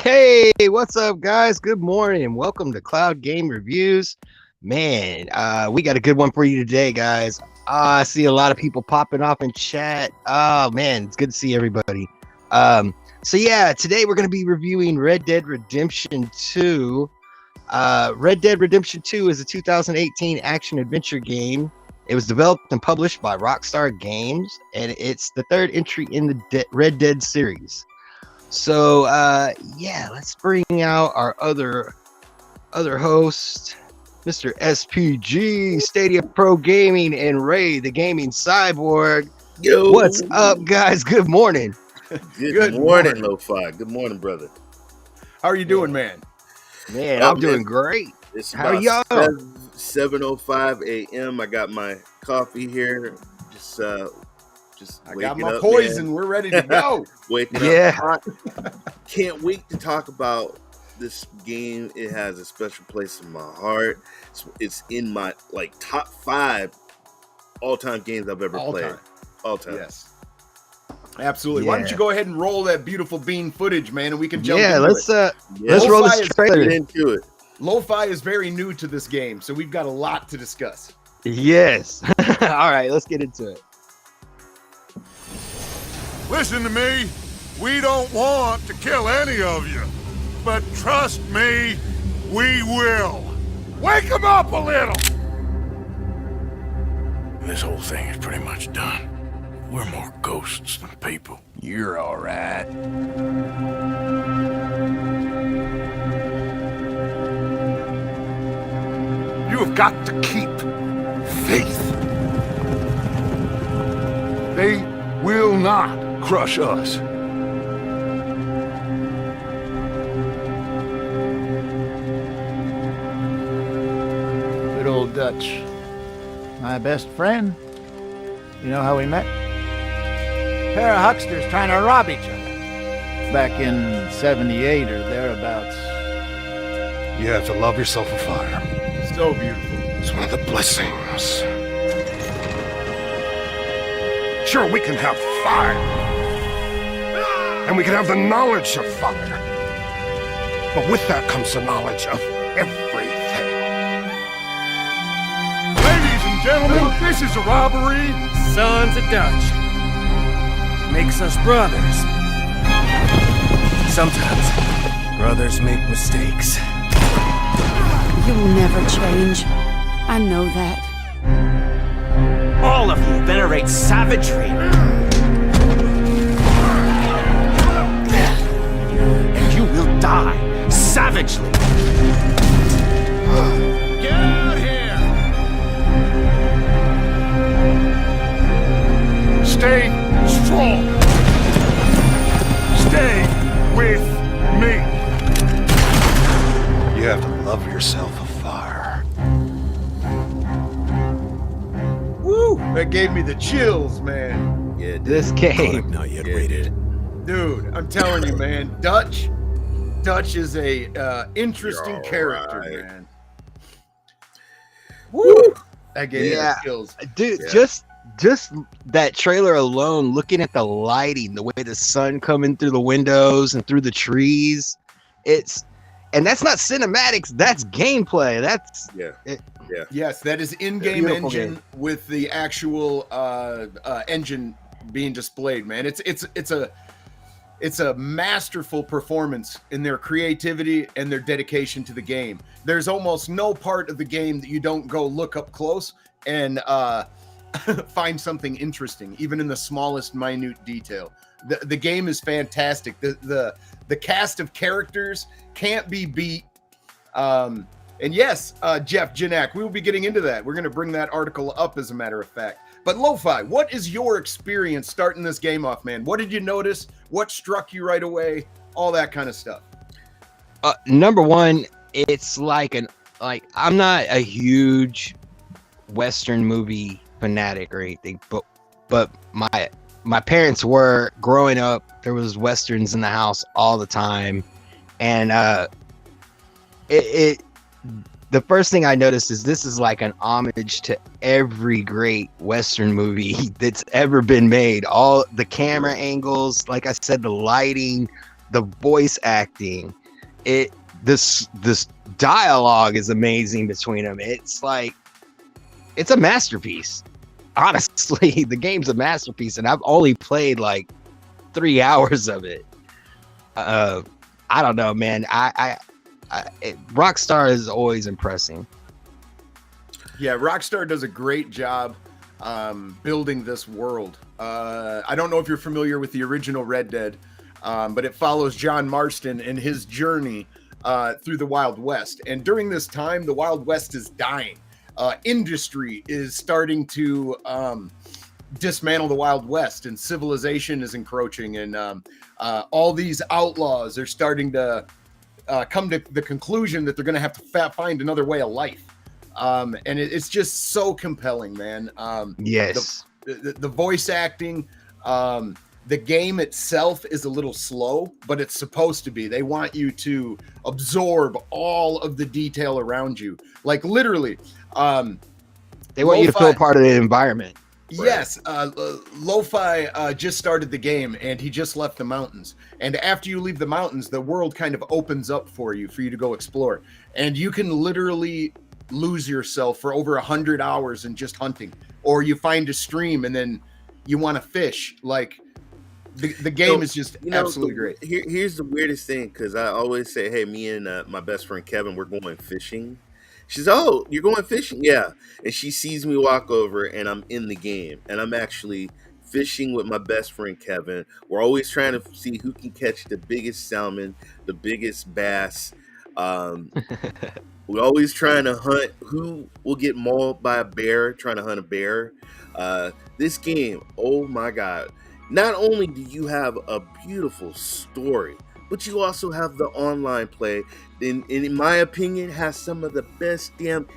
Hey, what's up, guys? Good morning. Welcome to Cloud Game Reviews. Man, we got a good one for you today, guys. I see a lot of people popping off in chat. Oh, man, it's good to see everybody. So yeah, today we're going to be reviewing Red Dead Redemption 2. Red Dead Redemption 2 is a 2018 action-adventure game. It was developed and published by Rockstar Games, and it's the third entry in the Red Dead series. So yeah, let's bring out our other host, Mr. SPG, Stadia Pro Gaming, and Ray, the gaming cyborg. Yo, what's up, guys? Good morning. Good morning, LoFi. Good morning, brother. How are you doing, man? Man, I'm doing great. It's How are about y'all? 7:05 a.m. I got my coffee here. Just I got waking my up, poison. man. We're ready to go. Waking Yeah. up. Can't wait to talk about this game. It has a special place in my heart. It's in my top 5 all-time games I've ever played. All time. Yes. Absolutely. Why don't you go ahead and roll that beautiful bean footage, man, and we can jump into let's it. let's roll this trailer. Get into it. LoFi is very new to this game, so we've got a lot to discuss. Yes. All right, let's get into it. Listen to me. We don't want to kill any of you. But trust me, we will. Wake them up a little! This whole thing is pretty much done. We're more ghosts than people. You're all right. You have got to keep faith. They will not crush us. Good old Dutch. My best friend. You know how we met? Pair of hucksters trying to rob each other. Back in 78 or thereabouts. You have to love yourself a fire. So beautiful. It's one of the blessings. Sure, we can have fire. And we can have the knowledge of fire. But with that comes the knowledge of everything. Ladies and gentlemen, this is a robbery. Sons of Dutch. Makes us brothers. Sometimes, brothers make mistakes. You'll never change. I know that. All of you venerate savagery. And you will die savagely. Get out here! Stay strong. Stay with me. You have to love yourself a fire. Woo! That gave me the chills, man. Yeah, This game. Not yet rated. Dude, I'm telling you, man. Dutch is a interesting You're character, alright. man. Woo! That gave me the chills. Dude, Yeah. just that trailer alone, looking at the lighting, the way the sun coming through the windows and through the trees, and that's not cinematics, that's gameplay. That's Yes, that is in-game Beautiful engine game. with the actual engine being displayed, man. It's a masterful performance in their creativity and their dedication to the game. There's almost no part of the game that you don't go look up close and find something interesting, even in the smallest minute detail. The game is fantastic. The cast of characters can't be beat. And yes, Jeff Gignac, we will be getting into that. We're going to bring that article up, as a matter of fact. But LoFi, what is your experience starting this game off, man? What did you notice? What struck you right away? All that kind of stuff. number one. It's I'm not a huge Western movie fanatic or anything, but my parents were. Growing up, there was Westerns in the house all the time, and the first thing I noticed is this is like an homage to every great Western movie that's ever been made. All the camera angles, like I said, the lighting, the voice acting, this dialogue is amazing between them. It's like, it's a masterpiece. Honestly, the game's a masterpiece, and I've only played like 3 hours of it. I don't know, man. Rockstar is always impressing. Yeah, Rockstar does a great job building this world. I don't know if you're familiar with the original Red Dead, but it follows John Marston and his journey through the Wild West. And during this time, the Wild West is dying. Industry is starting to dismantle the Wild West, and civilization is encroaching, and all these outlaws are starting to come to the conclusion that they're going to have to find another way of life. And it's just so compelling, man. Yes. The voice acting, the game itself is a little slow, but it's supposed to be. They want you to absorb all of the detail around you. Like literally, they want you to feel part of the environment. Yes, LoFi just started the game, and he just left the mountains. And after you leave the mountains, the world kind of opens up for you to go explore. And you can literally lose yourself for over 100 hours in just hunting. Or you find a stream, and then you want to fish. Like, the game is just absolutely great. Here's the weirdest thing, because I always say, hey, me and my best friend Kevin, we're going fishing. She's, oh, you're going fishing? Yeah. And she sees me walk over, and I'm in the game. And I'm actually fishing with my best friend Kevin. We're always trying to see who can catch the biggest salmon, the biggest bass. We're always trying to hunt who will get mauled by a bear, trying to hunt a bear. This game, oh my God. Not only do you have a beautiful story, but you also have the online play. And in my opinion, has some of the best damn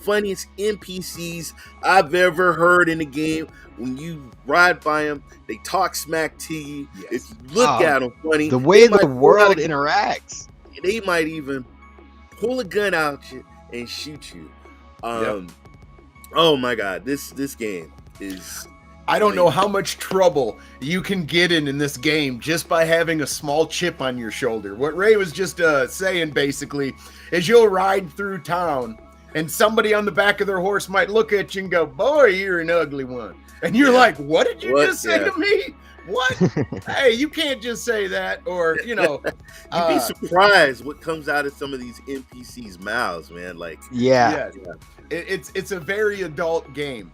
funniest NPCs I've ever heard in a game. When you ride by them, they talk smack to you. Yes. If you look at them funny, the way the world interacts, they might even pull a gun out you and shoot you. Oh my God, this game is. I don't know how much trouble you can get in this game just by having a small chip on your shoulder. What Ray was just saying basically is you'll ride through town and somebody on the back of their horse might look at you and go, boy, you're an ugly one. And you're like, what did you just say to me? What? Hey, you can't just say that. Or, you'd be surprised what comes out of some of these NPCs' mouths, man. Like, it's a very adult game.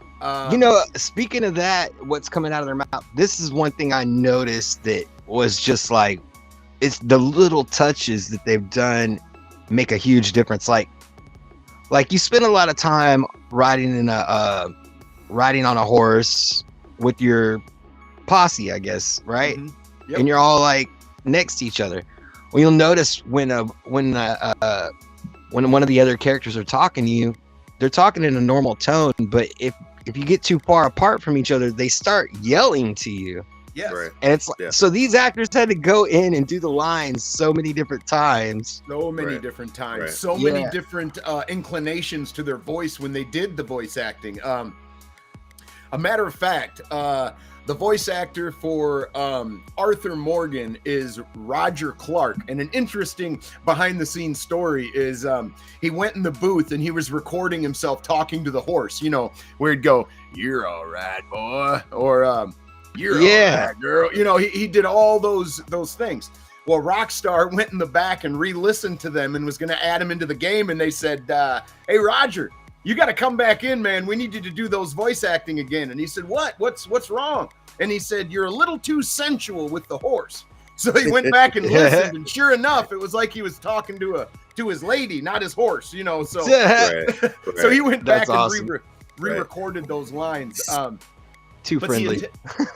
Speaking of that, what's coming out of their mouth, this is one thing I noticed that was just like, it's the little touches that they've done make a huge difference. Like you spend a lot of time riding on a horse with your posse, I guess, right? Mm-hmm. Yep. And you're all like next to each other. Well, you'll notice when one of the other characters are talking to you, they're talking in a normal tone, but if you get too far apart from each other, they start yelling to you. Yes. Right. And it's like, so these actors had to go in and do the lines so many different times. So many different times. So many different inclinations to their voice when they did the voice acting. A matter of fact, the voice actor for Arthur Morgan is Roger Clark. And an interesting behind-the-scenes story is he went in the booth and he was recording himself talking to the horse, where he'd go, "You're all right, boy," or "You're all right, girl." He did all those things. Well, Rockstar went in the back and re-listened to them and was going to add them into the game. And they said, "Hey, Roger, you got to come back in, man. We need you to do those voice acting again." And he said, What's wrong? And he said, "You're a little too sensual with the horse." So he went back and listened, and sure enough, it was like he was talking to his lady, not his horse, So, so he went back and re-recorded those lines. Too friendly.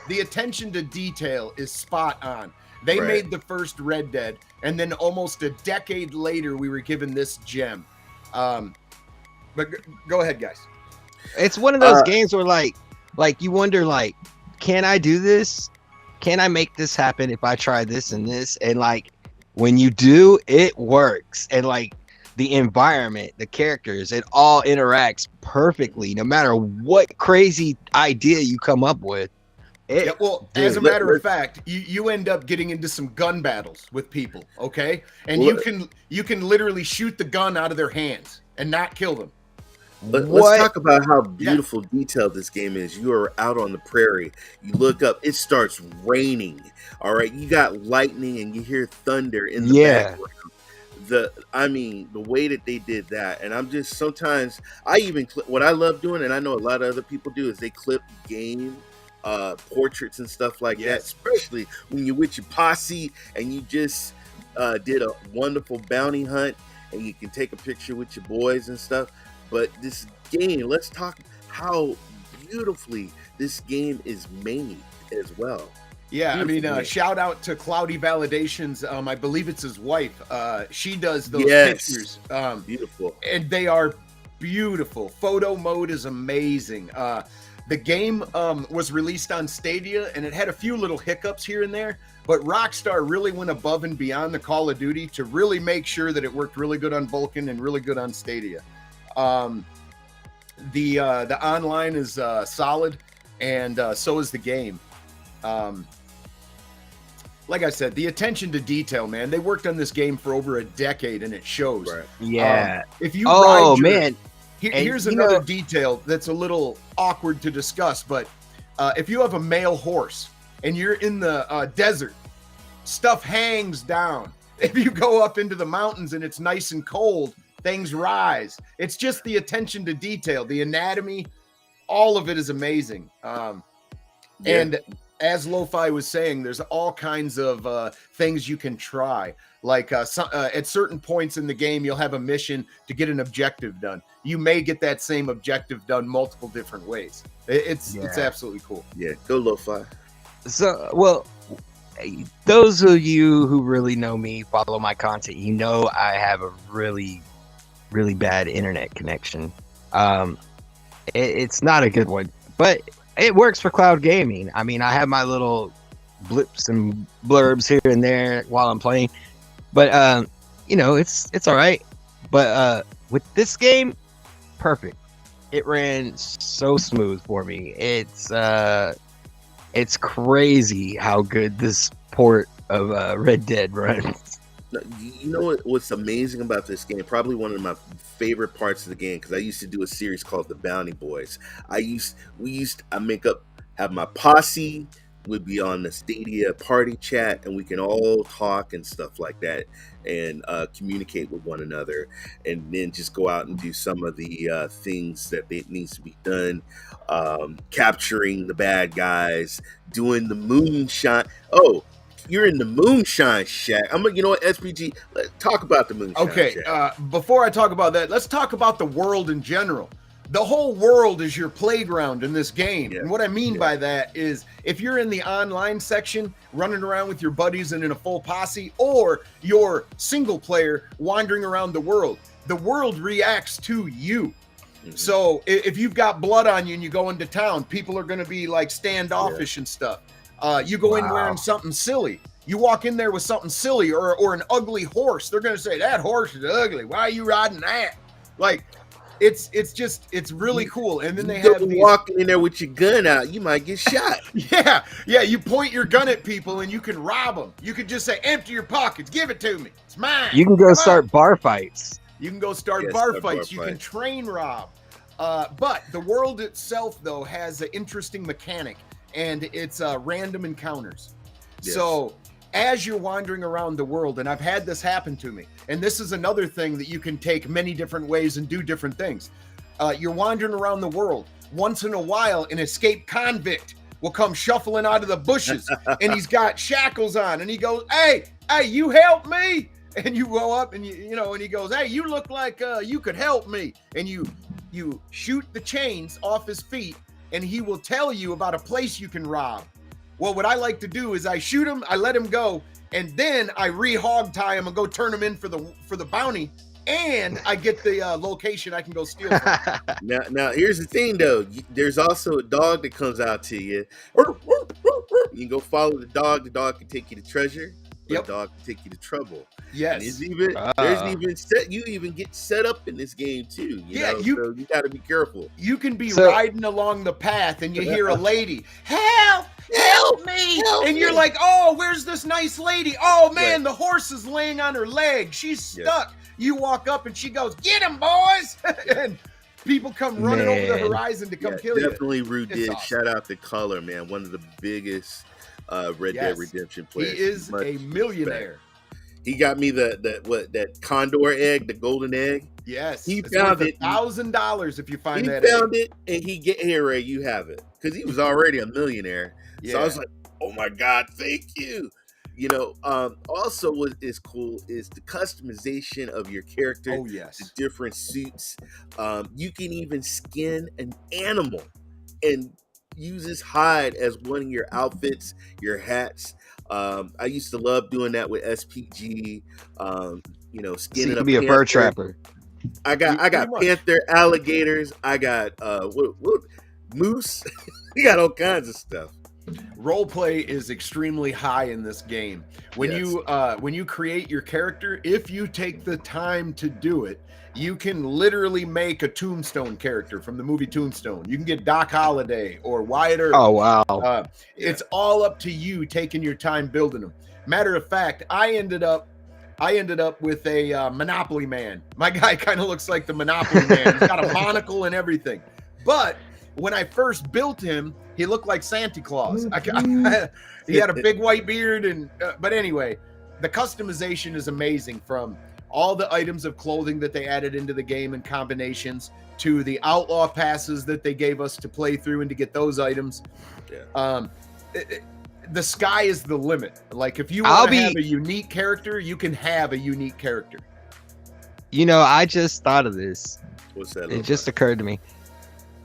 The attention to detail is spot on. They made the first Red Dead, and then almost a decade later, we were given this gem. But go ahead, guys. It's one of those games where like you wonder, like, can I do this? Can I make this happen if I try this and this? And like when you do, it works. And like the environment, the characters, it all interacts perfectly. No matter what crazy idea you come up with, Yeah, well, Dude, as a matter of fact, you end up getting into some gun battles with people, okay? And you can literally shoot the gun out of their hands and not kill them. Let's talk about how beautiful detailed this game is. You are out on the prairie. You look up, it starts raining. All right, you got lightning and you hear thunder in the background. The way that they did that, and I'm just sometimes what I love doing, and I know a lot of other people do, is they clip game portraits and stuff like that, especially when you're with your posse and you just did a wonderful bounty hunt and you can take a picture with your boys and stuff. But this game, let's talk how beautifully this game is made as well. Yeah, beautiful. I mean, shout out to Cloudy Validations. I believe it's his wife. She does those pictures. Beautiful. And they are beautiful. Photo mode is amazing. The game was released on Stadia, and it had a few little hiccups here and there, but Rockstar really went above and beyond the Call of Duty to really make sure that it worked really good on Vulkan and really good on Stadia. The online is solid, and so is the game. Like I said, the attention to detail, man. They worked on this game for over a decade, and it shows. Right. Yeah. If you man. Here's another detail that's a little awkward to discuss, but if you have a male horse and you're in the desert, stuff hangs down. If you go up into the mountains and it's nice and cold, things rise. It's just the attention to detail, the anatomy, all of it is amazing. And as LoFi was saying, there's all kinds of things you can try. Like at certain points in the game, you'll have a mission to get an objective done. You may get that same objective done multiple different ways. It's absolutely cool. Yeah, go LoFi. So, well, those of you who really know me, follow my content, you know I have a really, really bad internet connection. It's not a good one, but it works for cloud gaming. I mean, I have my little blips and blurbs here and there while I'm playing, but it's all right. But with this game, perfect. It ran so smooth for me. It's crazy how good this port of Red Dead runs. You know what's amazing about this game? Probably one of my favorite parts of the game, because I used to do a series called The Bounty Boys. Have my posse would be on the Stadia party chat, and we can all talk and stuff like that, and communicate with one another, and then just go out and do some of the things that needs to be done, capturing the bad guys, doing the moonshine. Oh, you're in the moonshine shack. You know what, SPG? Let's talk about the moonshine shack. Before I talk about that, let's talk about the world in general. The whole world is your playground in this game. And what I mean by that is if you're in the online section, running around with your buddies and in a full posse, or you're single player wandering around the world reacts to you. Mm-hmm. So if you've got blood on you and you go into town, people are going to be like standoffish and stuff. You go in wearing something silly. You walk in there with something silly or an ugly horse. They're going to say, that horse is ugly. Why are you riding that? Like, it's really cool. And then they have walking in there with your gun out, you might get shot. Yeah. You point your gun at people and you can rob them. You could just say, empty your pockets, give it to me. It's mine. You can go start bar fights. You can go start bar fights. You can train rob. But the world itself, though, has an interesting mechanic, and it's random encounters. Yes. So as you're wandering around the world, and I've had this happen to me, and this is another thing that you can take many different ways and do different things. You're wandering around the world. Once in a while, an escaped convict will come shuffling out of the bushes, and he's got shackles on, and he goes, hey, you help me? And you go up, and and he goes, hey, you look like you could help me. And you shoot the chains off his feet, and he will tell you about a place you can rob. Well, what I like to do is I shoot him, I let him go, and then I re-hog tie him and go turn him in for the bounty, and I get the location I can go steal from. Now, here's the thing, though. There's also a dog that comes out to you. You can go follow the dog. The dog can take you to treasure. The dog can take you to trouble. Yes. And you even get set up in this game too. So you got to be careful. You can be riding along the path and you hear a lady, help, help me. Help And you're me. like, oh, where's this nice lady? Oh, man, Right. the horse is laying on her leg. She's Yeah. stuck. You walk up and she goes, get him, boys. And people come running over the Man. horizon to come kill you. Definitely Rude It's did. awesome. Shout out to Color, man. One of the biggest Red Dead Yes. Redemption He players. is Much a millionaire. He got me that condor egg, the golden egg. Yes. He It's found worth it. $1,000 if you find He that. found it, and he get here, Ray. You have it, because he was already a millionaire. Yeah. So I was like, "Oh my god, thank you." You know, also what is cool is the customization of your character. Oh, The yes. different suits. You can even skin an animal and use his hide as one of your outfits, your hats. I used to love doing that with SPG. You know, So skinning you can be a fur trapper. I got Pretty much. panther, alligators. I got moose. You got all kinds of stuff. Role play is extremely high in this game. When you create your character, if you take the time to do it, you can literally make a Tombstone character from the movie Tombstone. You can get Doc Holliday or Wyatt Earp. Oh wow. It's all up to you taking your time building them. Matter of fact, I ended up with a Monopoly Man. My guy kind of looks like the Monopoly Man. He's got a monocle and everything. But when I first built him, he looked like Santa Claus. He had a big white beard, but anyway, the customization is amazing, from all the items of clothing that they added into the game and combinations to the outlaw passes that they gave us to play through and to get those items. Yeah. The sky is the limit. Like, if you want to have a unique character, you can have a unique character. You know, I just thought of this. What's that? It just occurred to me.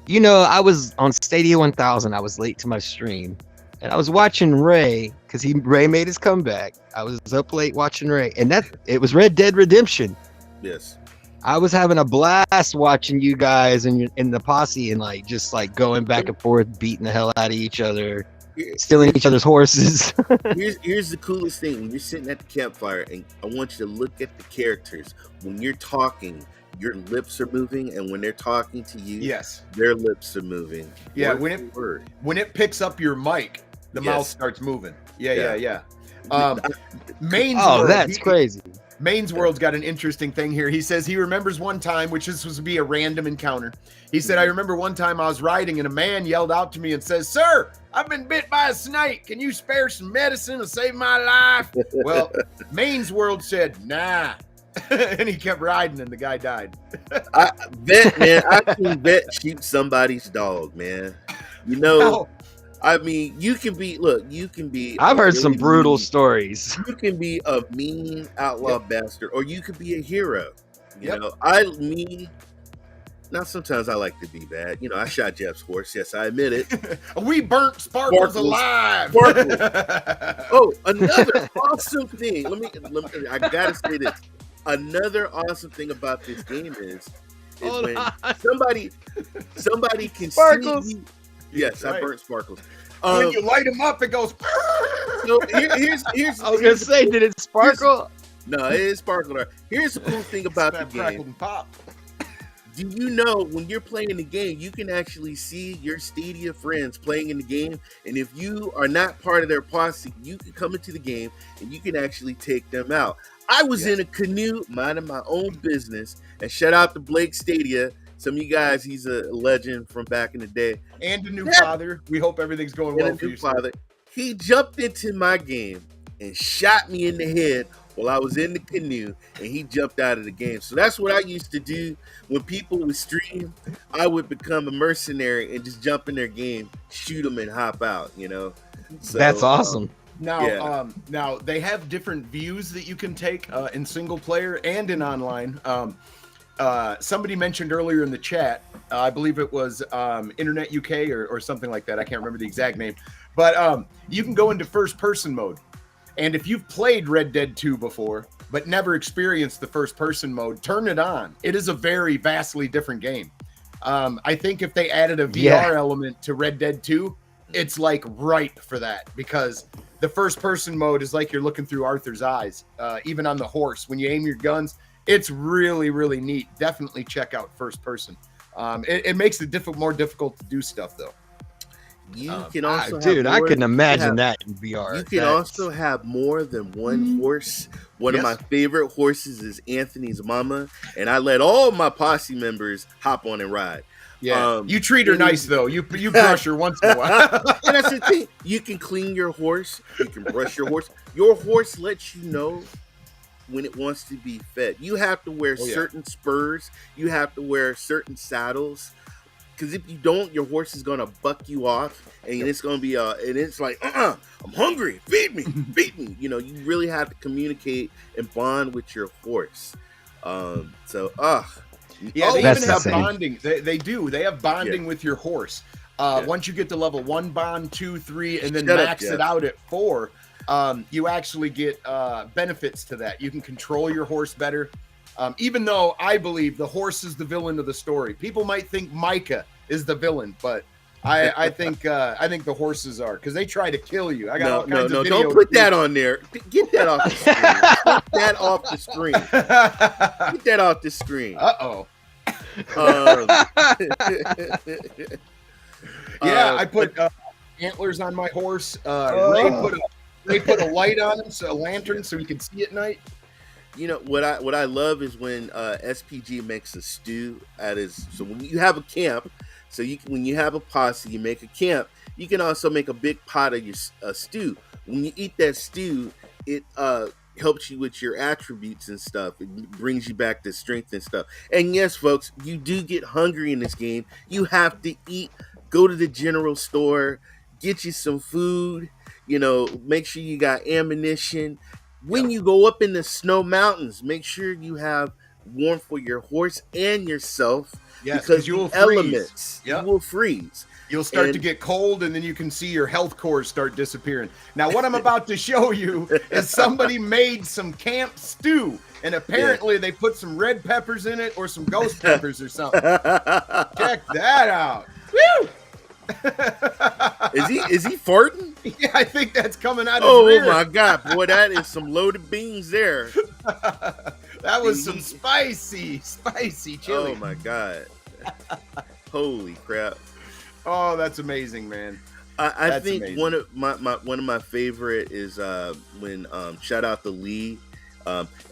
You know, I was on Stadia 1000. I was late to my stream, and I was watching Ray because Ray made his comeback. I was up late watching Ray, and it was Red Dead Redemption. Yes. I was having a blast watching you guys in the posse and just going back and forth, beating the hell out of each other, stealing each other's horses. Here's the coolest thing. When you're sitting at the campfire, and I want you to look at the characters. When you're talking, your lips are moving, and when they're talking to you, Yes. their lips are moving. Yeah, Word for word. when it picks up your mic, the Yes. mouth starts moving. Yeah. Yeah. Mayne's Oh, World, that's crazy. Mayne's World's got an interesting thing here. He says he remembers one time, which is supposed to be a random encounter. He said, I remember one time I was riding and a man yelled out to me and says, "Sir, I've been bit by a snake. Can you spare some medicine to save my life?" Well, Mayne's World said, "Nah." And he kept riding and the guy died. I can bet shoot somebody's dog, man. You know, No. I mean, you can be. I've heard some really brutal mean- stories. You can be a mean outlaw bastard, or you could be a hero. You Yep. know, now sometimes I like to be bad. You know, I shot Jeff's horse. Yes, I admit it. We burnt Sparkles Sparkles. alive. Sparkles. Oh, another awesome thing. Let me. I gotta say this. Another awesome thing about this game is Hold when on. somebody can Sparkles. see you. Yes, I Right. burnt Sparkles. When you light them up, it goes. So here's I was gonna say, did it sparkle? no, it is sparkle. Here's the cool thing about the That game. crackled and pop. Do you know when you're playing the game, you can actually see your Stadia friends playing in the game, and if you are not part of their posse, you can come into the game and you can actually take them out. I was in a canoe minding my own business, and shout out to Blake Stadia. Some of you guys, he's a legend from back in the day. And a new Yeah. father. We hope everything's going And well a for new you, sir. father. He jumped into my game and shot me in the head while I was in the canoe, and he jumped out of the game. So that's what I used to do when people would stream. I would become a mercenary and just jump in their game, shoot them, and hop out. You know, so, That's awesome. Now, Yeah. now they have different views that you can take in single player and in online. Somebody mentioned earlier in the chat, I believe it was Internet UK or something like that. I can't remember the exact name, but you can go into first person mode. And if you've played Red Dead 2 before, but never experienced the first person mode, turn it on. It is a very vastly different game. I think if they added a VR element to Red Dead 2, it's like ripe for that, because the first person mode is like you're looking through Arthur's eyes, even on the horse. When you aim your guns, it's really, really neat. Definitely check out first person. It makes it more difficult to do stuff, though. You can also dude, I couldn't imagine that in VR. You can also have more than one horse. One of my favorite horses is Anthony's mama, and I let all my posse members hop on and ride. Yeah, you treat her nice though. You brush her once in a while. And that's the thing. You can clean your horse. You can brush your horse. Your horse lets you know when it wants to be fed. You have to wear certain spurs. You have to wear certain saddles. Because if you don't, your horse is gonna buck you off, and it's gonna be and it's like, I'm hungry, feed me. You know, you really have to communicate and bond with your horse. Yeah, they even have bonding. They do. They have bonding with your horse. Once you get to level 1 bond, 2, 3, and then max it out at 4, you actually get benefits to that. You can control your horse better. Even though I believe the horse is the villain of the story. People might think Micah is the villain, but I think the horses are, because they try to kill you. I got all kinds of videos. Don't put that on there. Get that off the screen. Get that off the screen. Get that off the screen. I put antlers on my horse. Ray put a light on him, so a lantern, so he can see at night. You know what I love is when SPG makes a stew at his. So when you have a camp, when you have a posse, you make a camp. You can also make a big pot of your stew. When you eat that stew, it helps you with your attributes and stuff. It brings you back to strength and stuff. And yes, folks, you do get hungry in this game. You have to eat. Go to the general store, get you some food. You know, make sure you got ammunition. When you go up in the snow mountains, make sure you have warmth for your horse and yourself, because you will elements you will freeze. You'll start to get cold, and then you can see your health cores start disappearing. Now, what I'm about to show you is somebody made some camp stew, and apparently they put some red peppers in it or some ghost peppers or something. Check that out. Woo! Is he farting? Yeah, I think that's coming out of his rear. My god, boy, that is some loaded beans there. That was some spicy chili. Oh my god. Holy crap. Oh, that's amazing, man. I think amazing. one of my favorite is when shout out to Lee.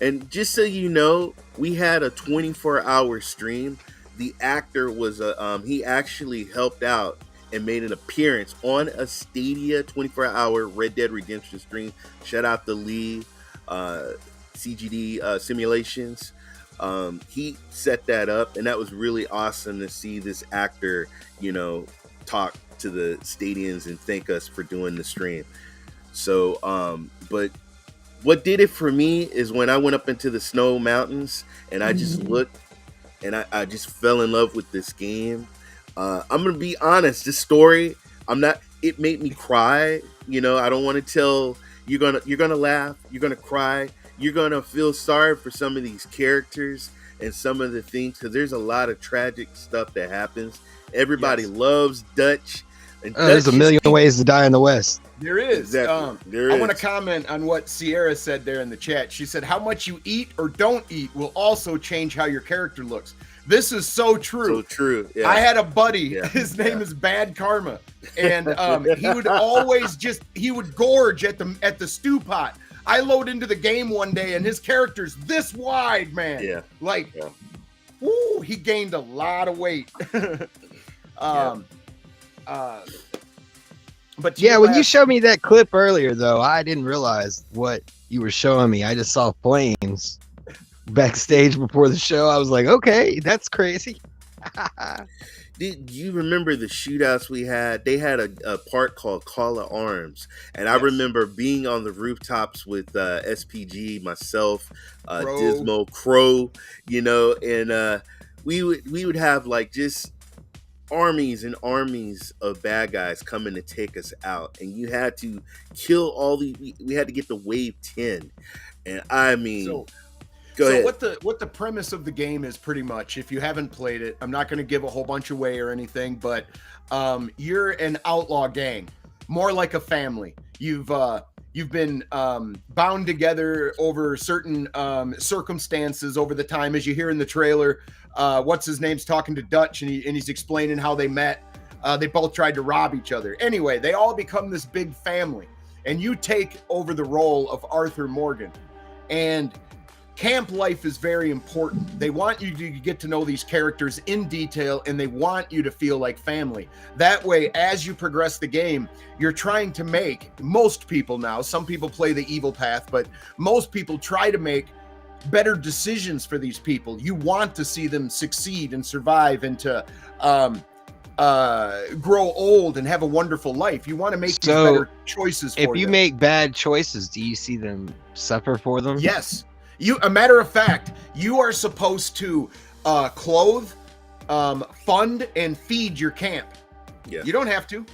And just so you know, we had a 24-hour stream. The actor was he actually helped out and made an appearance on a Stadia 24-hour Red Dead Redemption stream. Shout out to Lee, CGD Simulations. He set that up, and that was really awesome to see this actor, you know, talk to the Stadians and thank us for doing the stream. So, but what did it for me is when I went up into the snow mountains and I just looked and I just fell in love with this game. I'm gonna be honest, this story, it made me cry. You know, I don't want to tell you're gonna laugh, you're gonna cry, you're gonna feel sorry for some of these characters and some of the things, because there's a lot of tragic stuff that happens. Everybody loves Dutch. And there's a million ways to die in the West. There is. Exactly. I want to comment on what Sierra said there in the chat. She said, how much you eat or don't eat will also change how your character looks. This is so true. So true. Yeah. I had a buddy, his name is Bad Karma, and he would always he would gorge at the stew pot. I load into the game one day and his character's this wide, man. Yeah. Woo, he gained a lot of weight. But when you showed me that clip earlier, though, I didn't realize what you were showing me. I just saw flames backstage before the show. I was like, okay, that's crazy. Do you remember the shootouts we had? They had a part called Call of Arms, and I remember being on the rooftops with SPG, myself, Dismo, Crow, you know, and we would have like just armies and armies of bad guys coming to take us out, and you had to kill we had to get to wave 10, and I mean. Go ahead. What the premise of the game is, pretty much, if you haven't played it, I'm not going to give a whole bunch away or anything, but you're an outlaw gang, more like a family. You've been bound together over certain circumstances over the time, as you hear in the trailer. What's his name's talking to Dutch, and he's explaining how they met. They both tried to rob each other. Anyway, they all become this big family, and you take over the role of Arthur Morgan. And camp life is very important. They want you to get to know these characters in detail, and they want you to feel like family. That way, as you progress the game, you're trying to make, most people now, some people play the evil path, but most people try to make better decisions for these people. You want to see them succeed and survive and to grow old and have a wonderful life. You want to make these better choices for them. If you make bad choices, do you see them suffer for them? Yes. A matter of fact, you are supposed to clothe, fund, and feed your camp. Yeah. You don't have to.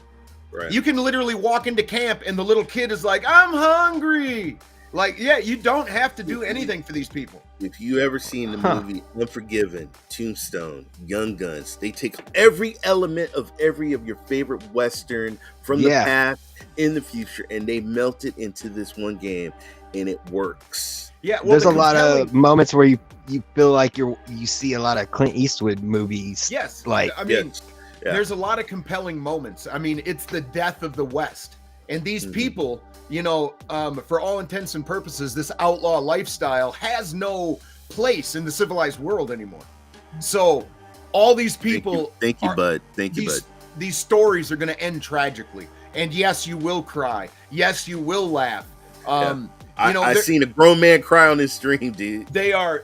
Right. You can literally walk into camp and the little kid is like, I'm hungry. Like, yeah, you don't have to do anything for these people. If you ever seen the movie Unforgiven, Tombstone, Young Guns, they take every element of every of your favorite Western from the past in the future, and they melt it into this one game, and it works. Yeah, well, there's a lot of moments where you feel like you see a lot of Clint Eastwood movies. Yes, like I mean, there's a lot of compelling moments. I mean, it's the death of the West, and these people, you know, for all intents and purposes, this outlaw lifestyle has no place in the civilized world anymore. So, all these people, thank you, bud. These stories are going to end tragically, and yes, you will cry. Yes, you will laugh. You know, I seen a grown man cry on this stream, dude. They are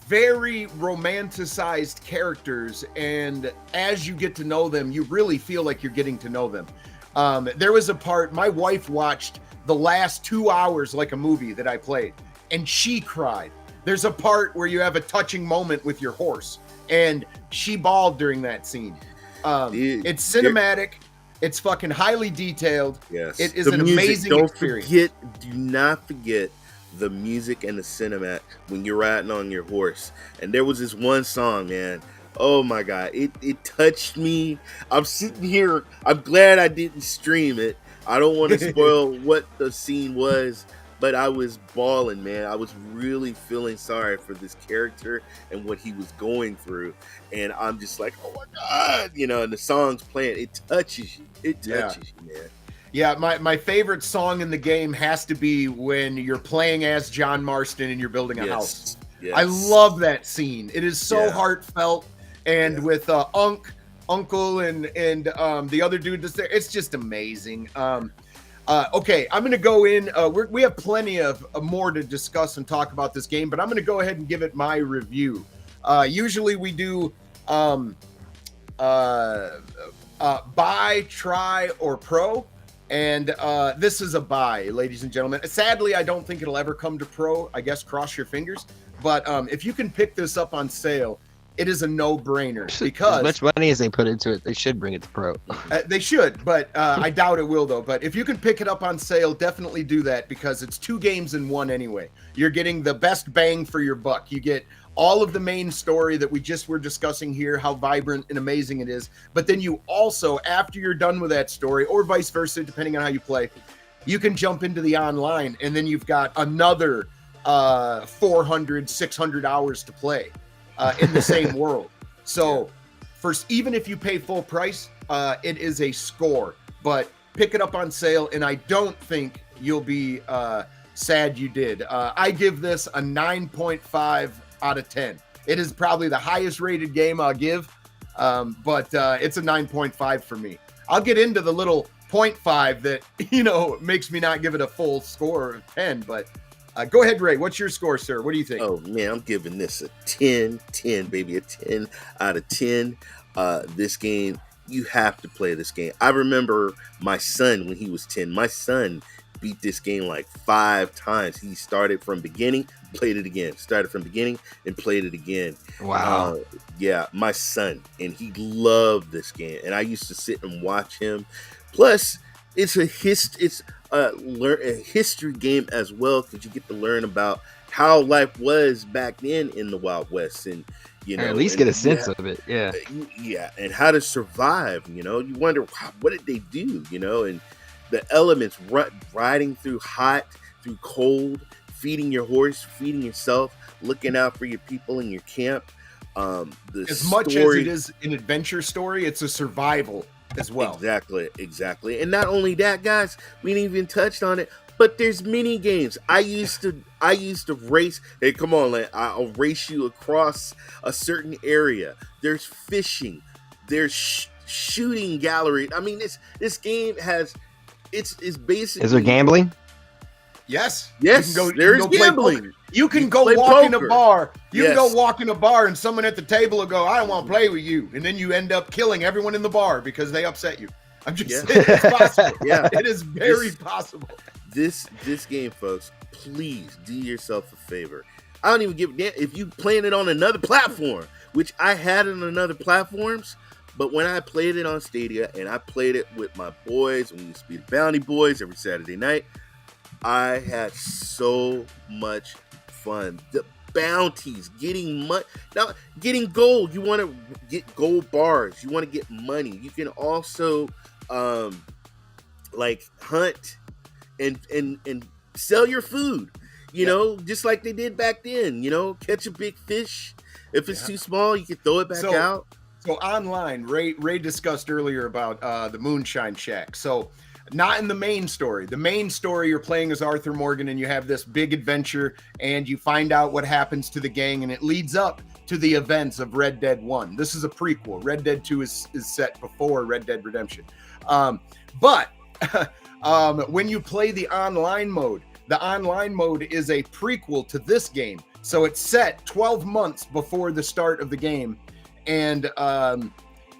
very romanticized characters, and as you get to know them, you really feel like you're getting to know them. There was a part, my wife watched the last 2 hours like a movie that I played, and she cried. There's a part where you have a touching moment with your horse, and she bawled during that scene. It's cinematic. It's fucking highly detailed. Yes. It is an amazing experience. Do not forget the music and the cinematic when you're riding on your horse. And there was this one song, man. Oh my God. It touched me. I'm sitting here. I'm glad I didn't stream it. I don't want to spoil what the scene was, but I was bawling, man. I was really feeling sorry for this character and what he was going through. And I'm just like, oh my God, you know, and the song's playing. It touches you. It touches you, man. Yeah, my favorite song in the game has to be when you're playing as John Marston and you're building a house. Yes. I love that scene. It is so heartfelt. And with Uncle and the other dude that's there, it's just amazing. Okay, I'm going to go in. We have plenty of more to discuss and talk about this game, but I'm going to go ahead and give it my review. Usually we do buy, try, or pro. And this is a buy, ladies and gentlemen. Sadly, I don't think it'll ever come to pro. I guess cross your fingers. But if you can pick this up on sale, it is a no-brainer. Because as much money as they put into it, they should bring it to pro. They should, but I doubt it will, though. But if you can pick it up on sale, definitely do that, because it's 2 games in one anyway. You're getting the best bang for your buck. You get all of the main story that we just were discussing here, how vibrant and amazing it is. But then you also, after you're done with that story, or vice versa, depending on how you play, you can jump into the online, and then you've got another 400, 600 hours to play in the same world. So first, even if you pay full price, it is a score. But pick it up on sale, and I don't think you'll be sad you did. I give this a 9.5 out of 10. It is probably the highest rated game I'll give, but it's a 9.5 for me. I'll get into the little 0.5 that, you know, makes me not give it a full score of 10, but go ahead, Ray. What's your score, sir? What do you think? Oh, man, I'm giving this a 10, baby, a 10 out of 10. This game, you have to play this game. I remember my son when he was 10. My son beat this game like 5 times. He started from beginning, played it again, started from beginning, and played it again. Wow. Yeah, my son, and he loved this game, and I used to sit and watch him. Plus, it's a history game as well, because you get to learn about how life was back then in the Wild West, and you know, or at least get a sense of it. Yeah, and how to survive. You know, you wonder, what did they do? You know, and the elements, riding through hot, through cold, feeding your horse, feeding yourself, looking out for your people in your camp. As much as it is an adventure story, it's a survival as well. Exactly. And not only that, guys, we didn't even touch on it, but there's mini games. I used to race. Hey, come on, like, I'll race you across a certain area. There's fishing. There's shooting gallery. I mean, this game has it's basically. Is there gambling? Yes, there's gambling. You can go walk in a bar. You can go walk in a bar, and someone at the table will go, "I don't want to play with you," and then you end up killing everyone in the bar because they upset you. I'm just saying, it's possible. It is very possible. This game, folks, please do yourself a favor. I don't even give a damn if you playing it on another platform, which I had it on other platforms. But when I played it on Stadia and I played it with my boys, when we used to be the Bounty Boys every Saturday night, I had so much fun. The bounties, getting money. Now, getting gold. You want to get gold bars. You want to get money. You can also like hunt and sell your food. You know, just like they did back then. You know, catch a big fish. If it's too small, you can throw it back out. So online, Ray discussed earlier about the Moonshine Shack. So not in the main story. The main story, you're playing as Arthur Morgan and you have this big adventure and you find out what happens to the gang and it leads up to the events of Red Dead 1. This is a prequel. Red Dead 2 is set before Red Dead Redemption. But when you play the online mode is a prequel to this game. So it's set 12 months before the start of the game. And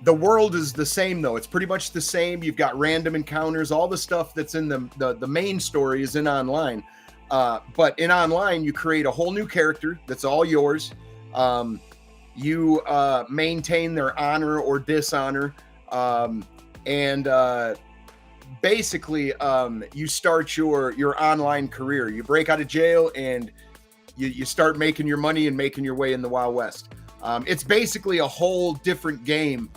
the world is the same, though. It's pretty much the same. You've got random encounters. All the stuff that's in the main story is in online. But in online, you create a whole new character that's all yours. You maintain their honor or dishonor. And basically, you start your online career. You break out of jail and you start making your money and making your way in the Wild West. It's basically a whole different game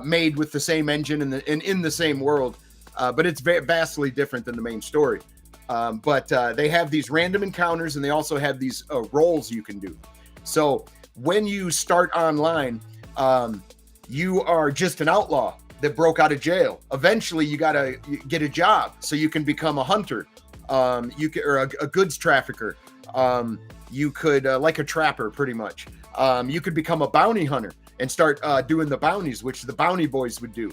made with the same engine and in the same world, but it's vastly different than the main story. But they have these random encounters and they also have these roles you can do. So when you start online, you are just an outlaw that broke out of jail. Eventually, you got to get a job so you can become a hunter, or a goods trafficker. You could, like a trapper, pretty much. You could become a bounty hunter and start doing the bounties, which the Bounty Boys would do.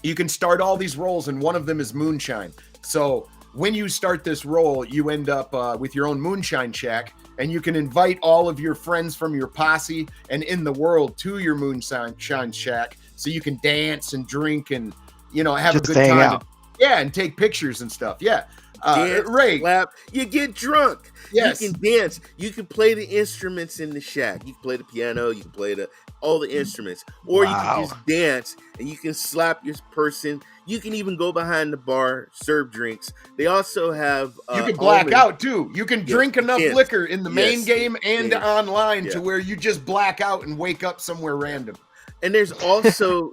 You can start all these roles, and one of them is Moonshine. So when you start this role, you end up with your own Moonshine Shack, and you can invite all of your friends from your posse and in the world to your Moonshine Shack, so you can dance and drink and have just a good time. Out. And take pictures and stuff. Dance, Ray, clap, you get drunk. Yes. You can dance. You can play the instruments in the shack. You can play the piano. You can play all the instruments. Or you can just dance and you can slap your person. You can even go behind the bar, serve drinks. They also have... you can black out too. You can drink enough liquor in the main game and online to where you just black out and wake up somewhere random. And there's also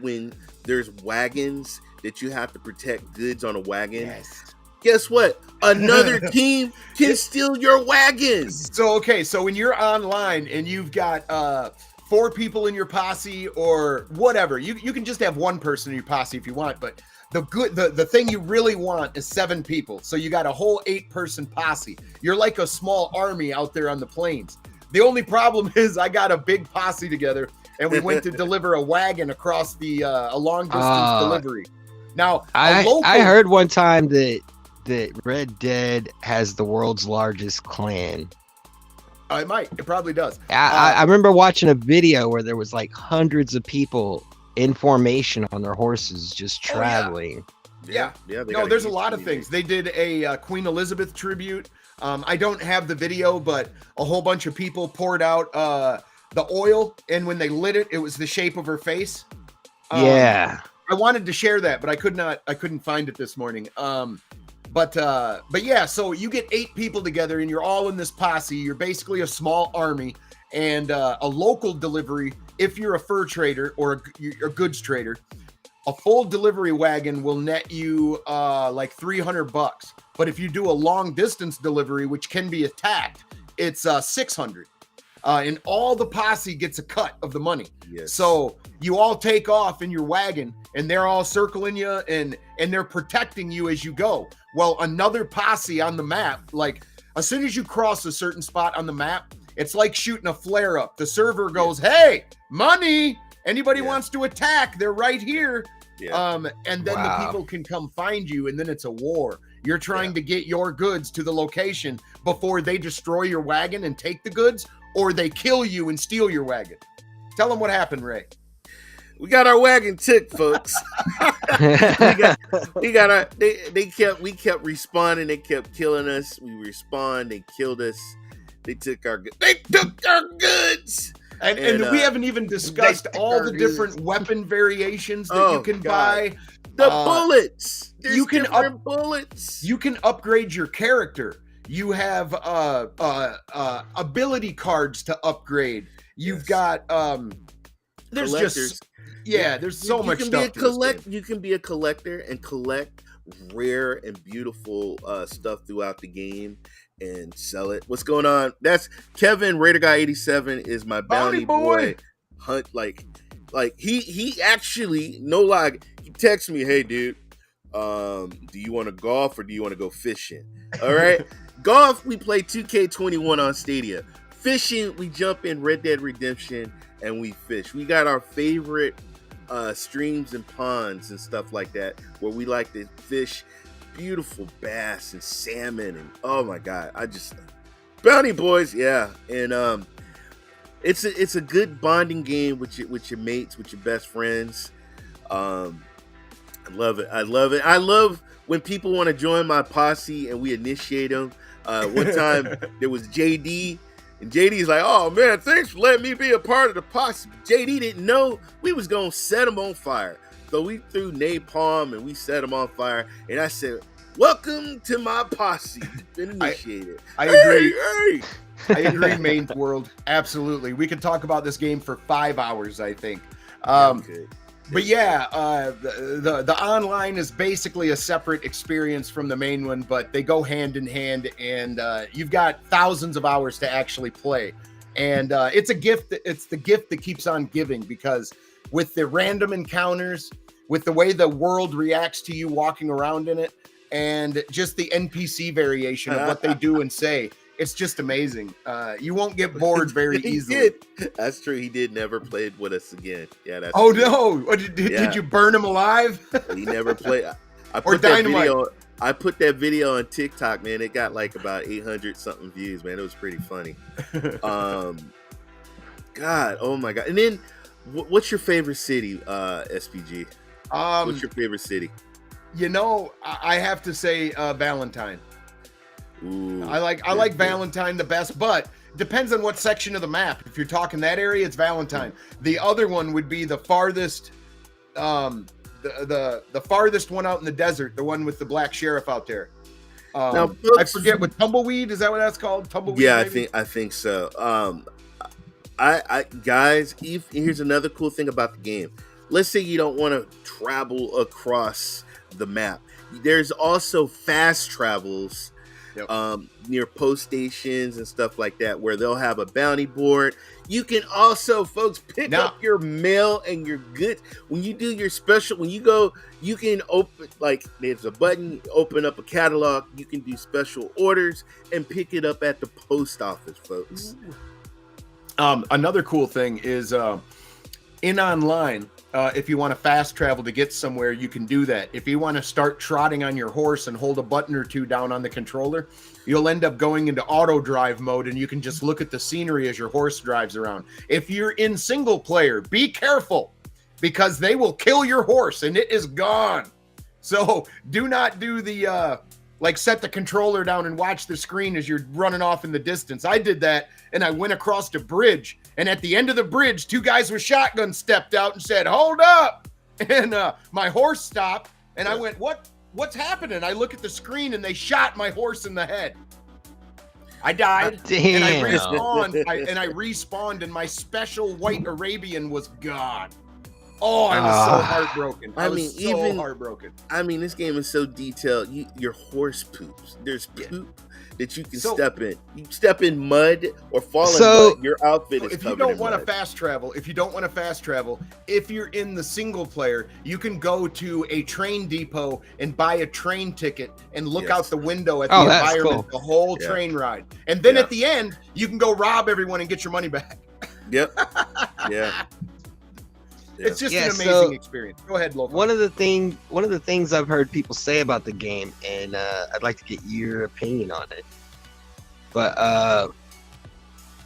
when there's wagons that you have to protect goods on a wagon. Yes. Guess what? Another team can steal your wagons. So when you're online and you've got 4 people in your posse or whatever, you can just have one person in your posse if you want, but the thing you really want is 7 people. So you got a whole 8-person posse. You're like a small army out there on the plains. The only problem is I got a big posse together and we went to deliver a wagon across a long distance delivery. Now, I heard one time that Red Dead has the world's largest clan. It probably does. I remember watching a video where there was like hundreds of people in formation on their horses just traveling. Yeah. No, there's a lot of things. They did a Queen Elizabeth tribute. I don't have the video, but a whole bunch of people poured out the oil, and when they lit it, it was the shape of her face. I wanted to share that, but I couldn't find it this morning. But yeah, so you get 8 people together and you're all in this posse. You're basically a small army, and a local delivery. If you're a fur trader or a goods trader, a full delivery wagon will net you like $300. But if you do a long distance delivery, which can be attacked, it's $600. and all the posse gets a cut of the money. Yes. So you all take off in your wagon, and they're all circling you, and they're protecting you as you go. Well, another posse on the map, like as soon as you cross a certain spot on the map, it's like shooting a flare up. The server goes, "Hey, money! Anybody wants to attack? They're right here." Yeah. And then the people can come find you, and then it's a war. You're trying to get your goods to the location before they destroy your wagon and take the goods, or they kill you and steal your wagon. Tell them what happened, Ray. We got our wagon took, folks. we kept respawning. They kept killing us. We respawned. They killed us. They took our goods. And we haven't even discussed all the different weapon variations that you can buy. The bullets. There's you can different bullets. You can upgrade your character. You have ability cards to upgrade. You've got there's collectors. There's so much stuff. You can be a collector and collect rare and beautiful stuff throughout the game and sell it. What's going on? That's Kevin Raider Guy 87 is my bounty boy. Hunt like he actually, no lie, he texts me, "Hey dude, do you want to golf or do you want to go fishing?" All right. Golf, we play 2K21 on Stadia. Fishing, we jump in Red Dead Redemption and we fish. We got our favorite streams and ponds and stuff like that where we like to fish beautiful bass and salmon, and oh my god, I just bounty boys, and it's a good bonding game with your mates, with your best friends. I love it. I love when people want to join my posse and we initiate them. One time there was JD, and JD's like, "Oh man, thanks for letting me be a part of the posse." JD didn't know we was gonna set him on fire. So we threw napalm and we set him on fire. And I said, "Welcome to my posse." Been initiated. I agree. Hey. I agree, Mayne's World. Absolutely. We could talk about this game for 5 hours, I think. But yeah, the online is basically a separate experience from the main one, but they go hand in hand, and you've got thousands of hours to actually play. And it's a gift. It's the gift that keeps on giving, because with the random encounters, with the way the world reacts to you walking around in it, and just the NPC variation of what they do and say, it's just amazing. You won't get bored very easily. That's true. He did never played with us again. Yeah, that's true. No! Did you burn him alive? He never played. I put that video on TikTok, man. It got like about 800 something views, man. It was pretty funny. God, oh my god. And then, what's your favorite city, SPG? What's your favorite city? You know, I have to say Valentine. Ooh, I like Valentine the best, but depends on what section of the map. If you're talking that area, it's Valentine. The other one would be the farthest, the farthest one out in the desert, the one with the black sheriff out there. Now, folks, I forget what Tumbleweed, is that what that's called? Tumbleweed. Yeah, maybe? I think so. I guys, here's another cool thing about the game. Let's say you don't want to travel across the map. There's also fast travels. Yep. Near post stations and stuff like that, where they'll have a bounty board. You can also, folks, pick up your mail and your goods. When you do your special, when you go, you can open, like, there's a button, open up a catalog. You can do special orders and pick it up at the post office, folks. Another cool thing is in online, if you want to fast travel to get somewhere, you can do that. If you want to start trotting on your horse and hold a button or two down on the controller, you'll end up going into auto drive mode, and you can just look at the scenery as your horse drives around. If you're in single player, be careful, because they will kill your horse and it is gone. So do not do the set the controller down and watch the screen as you're running off in the distance. I did that, and I went across a bridge, and at the end of the bridge, 2 guys with shotguns stepped out and said, "Hold up!" And my horse stopped, and I went, "What's happening?" I look at the screen, and they shot my horse in the head. I died, and I respawned, and my special white Arabian was gone. Oh, I was so heartbroken. I mean, even heartbroken. I mean, this game is so detailed. Your horse poops. There's poop that you can step in. You step in mud or fall in mud. Your outfit is if covered you don't in want mud. to fast travel, if you're in the single player, you can go to a train depot and buy a train ticket and look out the window at the environment the whole train ride. And then at the end, you can go rob everyone and get your money back. Yep. Yeah. It's just an amazing experience. Go ahead, LoFi. One of the things I've heard people say about the game, and I'd like to get your opinion on it. But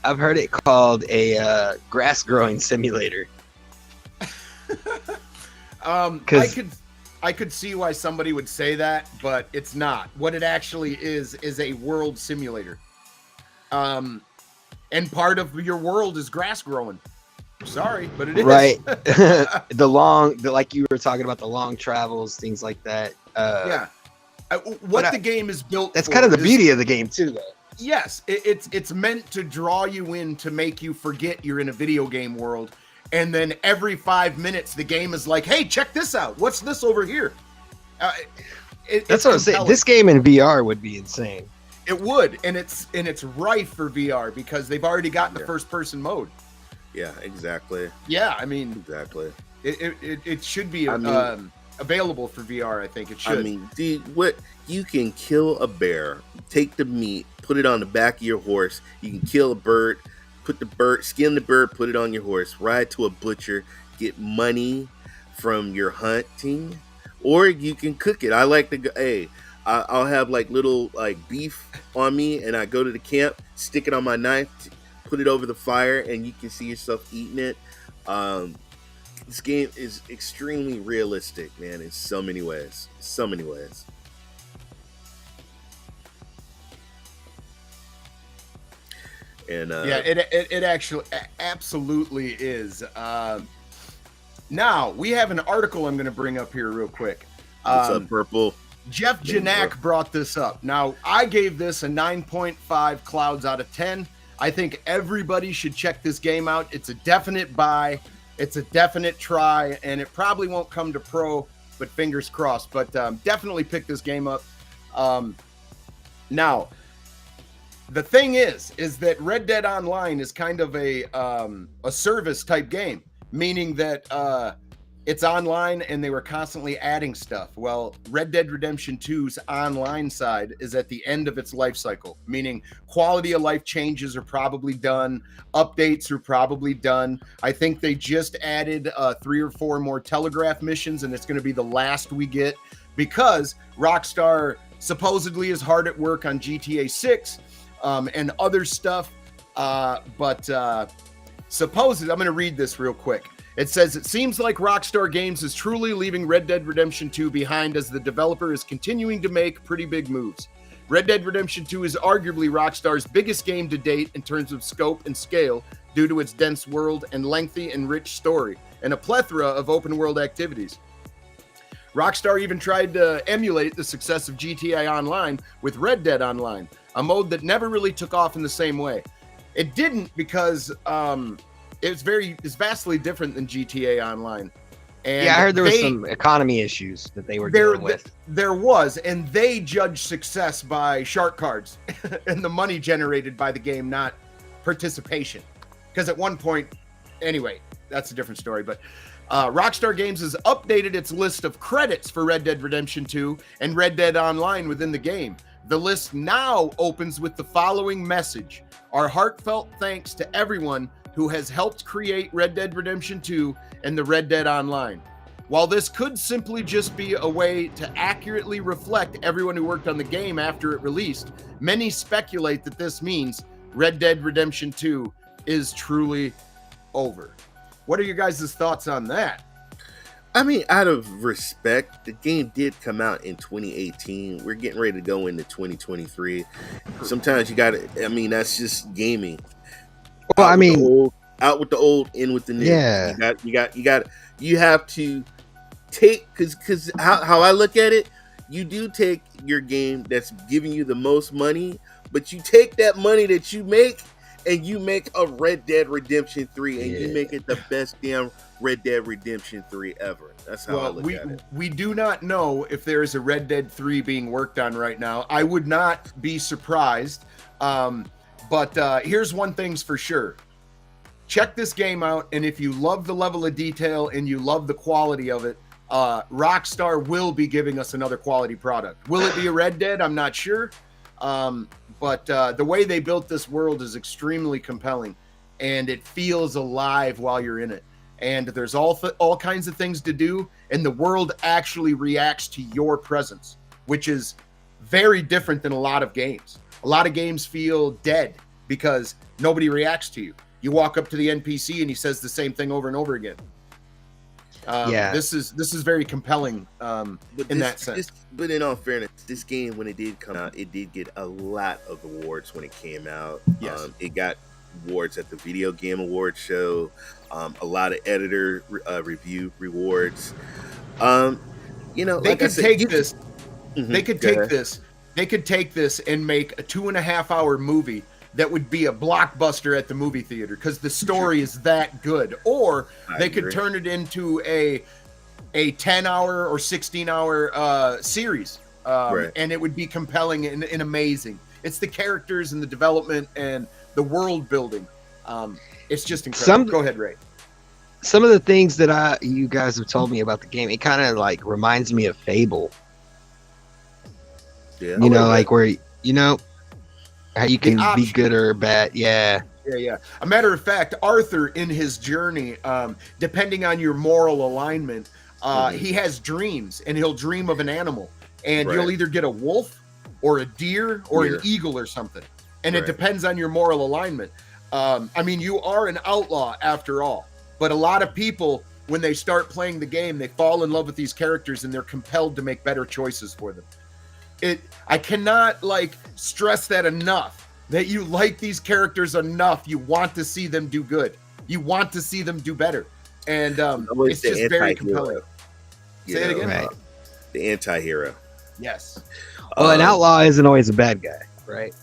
I've heard it called a grass growing simulator. I could see why somebody would say that, but it's not. What it actually is a world simulator. And part of your world is grass growing. Sorry, but it is. Right. Like you were talking about, the long travels, things like that. The game is built that's kind of the beauty of the game too, though. Yes, it's meant to draw you in, to make you forget you're in a video game world. And then every 5 minutes, the game is like, hey, check this out. What's this over here? That's what I'm saying. This game in VR would be insane. It would, and it's rife for VR because they've already gotten the first person mode. Yeah, exactly. Yeah, I mean, exactly. It should be available for VR. I think it should. I mean, dude, you can kill a bear, take the meat, put it on the back of your horse. You can kill a bird, skin the bird, put it on your horse, ride to a butcher, get money from your hunting, or you can cook it. I like to go. Hey, I'll have like little beef on me, and I go to the camp, stick it on my knife. Put it over the fire, and you can see yourself eating it. This game is extremely realistic, man, in so many ways. So many ways. And it actually absolutely is. Now we have an article I'm going to bring up here real quick. What's up, Purple? Jeff Gignac brought this up. Now I gave this a 9.5 clouds out of 10. I think everybody should check this game out. It's a definite buy. It's a definite try, and it probably won't come to pro, but fingers crossed. But definitely pick this game up. Now, the thing is that Red Dead Online is kind of a service type game, meaning that it's online and they were constantly adding stuff. Well, Red Dead Redemption 2's online side is at the end of its life cycle, meaning quality of life changes are probably done. Updates are probably done. I think they just added 3 or 4 more telegraph missions, and it's going to be the last we get because Rockstar supposedly is hard at work on GTA 6 and other stuff. But supposedly, I'm going to read this real quick. It says, it seems like Rockstar Games is truly leaving Red Dead Redemption 2 behind as the developer is continuing to make pretty big moves. Red Dead Redemption 2 is arguably Rockstar's biggest game to date in terms of scope and scale due to its dense world and lengthy and rich story, and a plethora of open world activities. Rockstar even tried to emulate the success of GTA Online with Red Dead Online, a mode that never really took off in the same way. It didn't because it's vastly different than GTA Online. And I heard there was some economy issues that they were dealing with. There was, and they judged success by shark cards and the money generated by the game, not participation. Because at one point, anyway, that's a different story. But Rockstar Games has updated its list of credits for Red Dead Redemption 2 and Red Dead Online within the game. The list now opens with the following message: our heartfelt thanks to everyone who has helped create Red Dead Redemption 2 and the Red Dead Online. While this could simply just be a way to accurately reflect everyone who worked on the game after it released, many speculate that this means Red Dead Redemption 2 is truly over. What are your guys' thoughts on that? I mean, out of respect, the game did come out in 2018. We're getting ready to go into 2023. Sometimes you gotta, I mean, that's just gaming. Well, I mean, out with the old, in with the new. Yeah. You have to take, because how I look at it, you do take your game that's giving you the most money, but you take that money that you make and you make a Red Dead Redemption 3 and you make it the best damn Red Dead Redemption 3 ever. That's how I look at it. We do not know if there is a Red Dead 3 being worked on right now. I would not be surprised. But here's one thing's for sure. Check this game out, and if you love the level of detail and you love the quality of it, Rockstar will be giving us another quality product. Will it be a Red Dead? I'm not sure. But the way they built this world is extremely compelling, and it feels alive while you're in it. And there's all kinds of things to do, and the world actually reacts to your presence, which is very different than a lot of games. A lot of games feel dead because nobody reacts to you. You walk up to the NPC and he says the same thing over and over again. This is very compelling in that sense. But in all fairness, this game, when it did come out, it did get a lot of awards when it came out. Yes. It got awards at the Video Game Awards show, a lot of editor review rewards. They could take this. They could take this. They could take this and make a 2.5-hour movie that would be a blockbuster at the movie theater because the story is that good. Or they could turn it into a 10-hour or 16-hour series, and it would be compelling and amazing. It's the characters and the development and the world building. It's just incredible. Go ahead, Ray. Some of the things that you guys have told me about the game, it kind of like reminds me of Fable. Yeah. Like where how you can be good or bad. Yeah. A matter of fact, Arthur in his journey, depending on your moral alignment, he has dreams, and he'll dream of an animal, and you'll either get a wolf or a deer or an eagle or something, and it depends on your moral alignment. I mean, you are an outlaw after all, but a lot of people, when they start playing the game, they fall in love with these characters and they're compelled to make better choices for them. I cannot stress that enough, that you like these characters enough. You want to see them do good. You want to see them do better. And it's just very compelling. Say it again. Right. The anti-hero. Yes. Well, an outlaw isn't always a bad guy, right?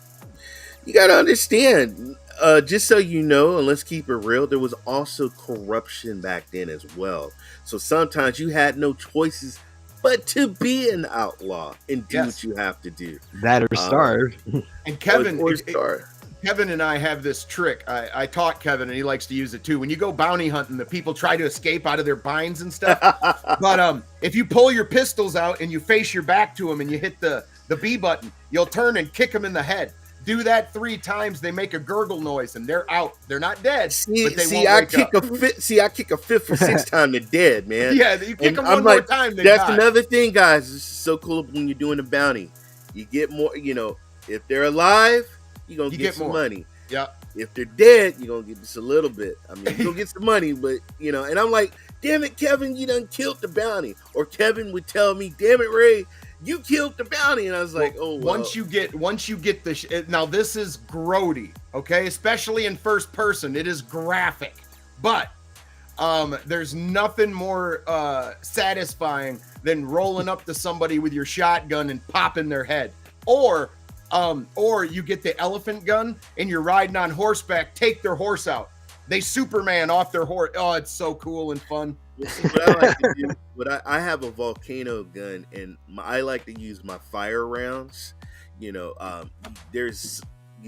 You got to understand, just so you know, and let's keep it real, there was also corruption back then as well. So sometimes you had no choices but to be an outlaw and do what you have to do. That or starve. And Kevin and I have this trick. I taught Kevin, and he likes to use it too. When you go bounty hunting, the people try to escape out of their binds and stuff. But if you pull your pistols out and you face your back to them and you hit the B button, you'll turn and kick them in the head. Do that 3 times, they make a gurgle noise and they're out. They're not dead, but they won't wake up. I kick a 5th or 6th time they're dead, man. Yeah, you kick them one more time, they That's die. Another thing, guys. This is so cool when you're doing a bounty. You get more, if they're alive, you're going to get some money. Yeah. If they're dead, you're going to get just a little bit. I mean, you're going to get some money, but, and I'm like, damn it, Kevin, you done killed the bounty. Or Kevin would tell me, damn it, Ray, you killed the bounty. And I was like, oh, well. Once you get now this is grody, okay? Especially in first person, it is graphic, but there's nothing more satisfying than rolling up to somebody with your shotgun and popping their head, or you get the elephant gun and you're riding on horseback, take their horse out. They Superman off their horse. Oh, it's so cool and fun. What I like to do, I have a volcano gun, and I like to use my fire rounds. You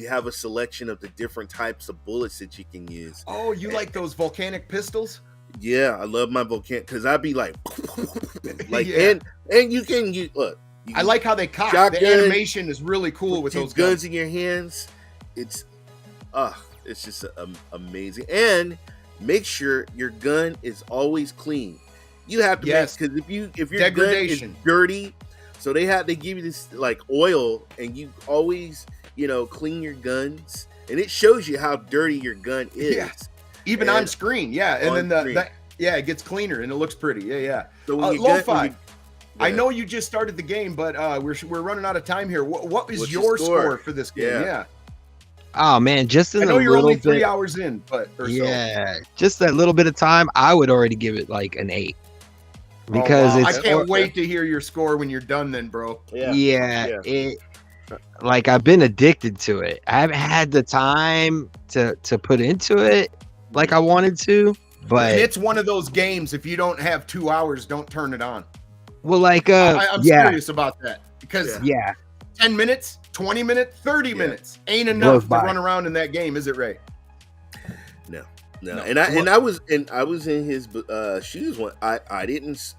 have a selection of the different types of bullets that you can use. Oh, you like those volcanic pistols? Yeah, I love my volcanic because I'd be like, and you can use I like how they cock. Shotgun, the animation is really cool with those guns in your hands. It's just amazing. And make sure your gun is always clean. You have to because if your gun is dirty, so they give you this oil, and you always clean your guns, and it shows you how dirty your gun is. Yeah. Even on screen, and then it gets cleaner and it looks pretty. So LoFi, I know you just started the game, but we're running out of time here. What is your score for this game? Yeah. Oh man, just I know you're only 3 hours in, but just that little bit of time, I would already give it an 8 because I can't wait to hear your score when you're done, then, bro. I've been addicted to it. I haven't had the time to put into it like I wanted to, But And it's one of those games, if you don't have 2 hours, don't turn it on. well, like I'm yeah, serious about that. Because yeah. 10 minutes, 20 minutes, 30 minutes ain't Goes enough to by. run around in that game, is it, Ray? No. No. And I was in his shoes when I didn't.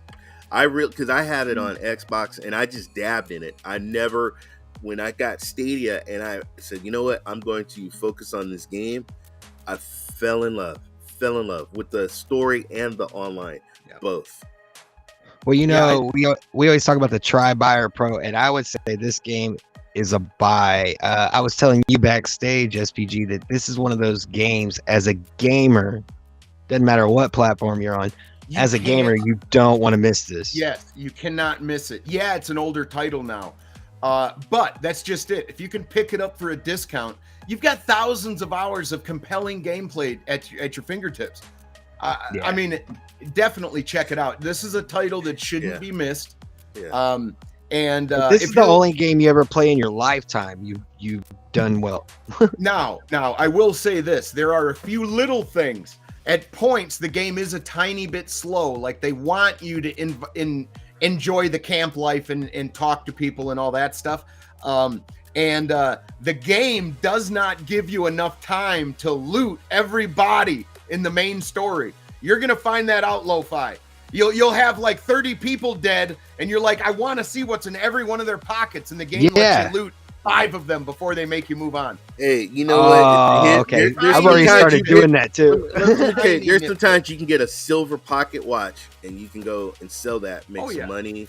Because I had it on Xbox and I just dabbed in it. I never, when I got Stadia and I said, you know what, I'm going to focus on this game, I fell in love with the story and the online, both. Well, you know, we always talk about the Try Buyer Pro, and I would say this game is a buy. I was telling you backstage, SPG, that this is one of those games as a gamer, doesn't matter what platform you're on, as a gamer, you don't want to miss this. Yes, you cannot miss it. Yeah, it's an older title now. But that's just it. If you can pick it up for a discount, you've got thousands of hours of compelling gameplay at your fingertips. I mean, definitely check it out. This is a title that shouldn't be missed. Yeah. This is the only game you ever play in your lifetime. You've done well. Now, I will say this: there are a few little things. At points, the game is a tiny bit slow. Like they want you to enjoy the camp life and talk to people and all that stuff. The game does not give you enough time to loot everybody in the main story. You're gonna find that out, Lo-Fi. You'll have like 30 people dead, and you're like, I want to see what's in every one of their pockets, and the game lets you loot 5 of them before they make you move on. Hey, you know what? Okay. I've already started doing that too. There's sometimes you can get a silver pocket watch and you can go and sell that, make some money.